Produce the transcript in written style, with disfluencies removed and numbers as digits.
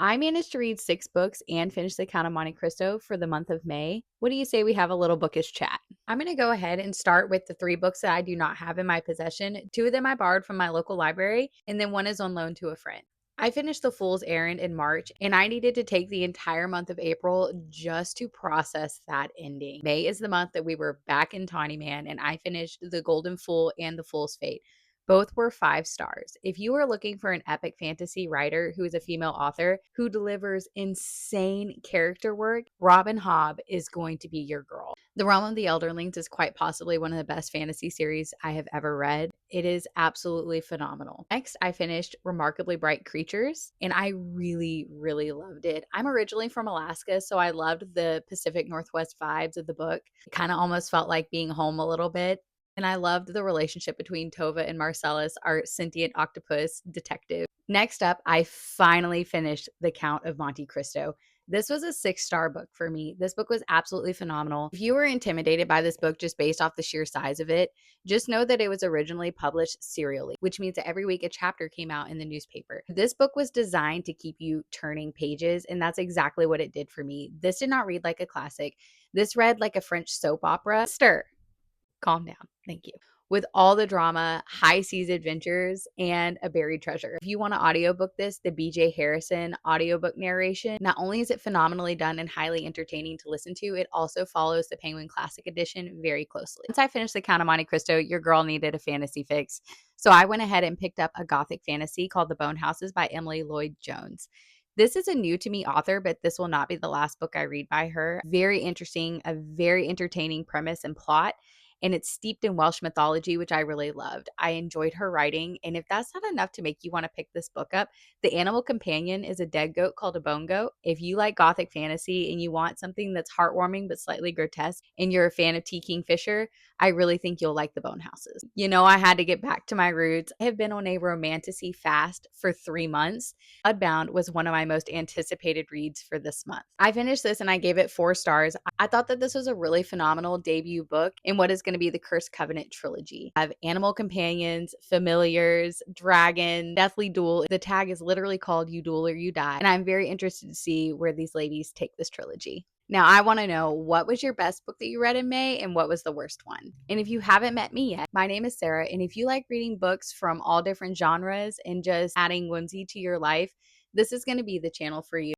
I managed to read 6 books and finish The Count of Monte Cristo for the month of May. What do you say we have a little bookish chat? I'm going to go ahead and start with the 3 books that I do not have in my possession. 2 of them I borrowed from my local library, and then 1 is on loan to a friend. I finished The Fool's Errand in March, and I needed to take the entire month of April just to process that ending. May is the month that we were back in Tawny Man, and I finished The Golden Fool and The Fool's Fate. Both were 5 stars. If you are looking for an epic fantasy writer who is a female author who delivers insane character work, Robin Hobb is going to be your girl. The Realm of the Elderlings is quite possibly one of the best fantasy series I have ever read. It is absolutely phenomenal. Next, I finished Remarkably Bright Creatures, and I really, really loved it. I'm originally from Alaska, so I loved the Pacific Northwest vibes of the book. It kind of almost felt like being home a little bit. And I loved the relationship between Tova and Marcellus, our sentient octopus detective. Next up, I finally finished The Count of Monte Cristo. This was a 6-star book for me. This book was absolutely phenomenal. If you were intimidated by this book just based off the sheer size of it, just know that it was originally published serially, which means that every week a chapter came out in the newspaper. This book was designed to keep you turning pages, and that's exactly what it did for me. This did not read like a classic. This read like a French soap opera. Stir. Calm down. Thank you. With all the drama, high seas adventures, and a buried treasure. If you want to audiobook this, the BJ Harrison audiobook narration, not only is it phenomenally done and highly entertaining to listen to, it also follows the Penguin Classic Edition very closely. Once I finished The Count of Monte Cristo, your girl needed a fantasy fix. So I went ahead and picked up a gothic fantasy called The Bone Houses by Emily Lloyd Jones. This is a new to me author, but this will not be the last book I read by her. Very interesting, a very entertaining premise and plot, and it's steeped in Welsh mythology, which I really loved. I enjoyed her writing, and if that's not enough to make you want to pick this book up, the animal companion is a dead goat called a bone goat. If you like gothic fantasy and you want something that's heartwarming but slightly grotesque, and you're a fan of T. Kingfisher, I really think you'll like The Bone Houses. You know, I had to get back to my roots. I have been on a romantasy fast for 3 months. Bloodbound was one of my most anticipated reads for this month. I finished this and I gave it 4 stars. I thought that this was a really phenomenal debut book in what is going to be the Cursed Covenant trilogy. I have animal companions, familiars, dragon, deathly duel. The tag is literally called You Duel or You Die. And I'm very interested to see where these ladies take this trilogy. Now, I want to know, what was your best book that you read in May and what was the worst one? And if you haven't met me yet, my name is Sarah. And if you like reading books from all different genres and just adding whimsy to your life, this is going to be the channel for you.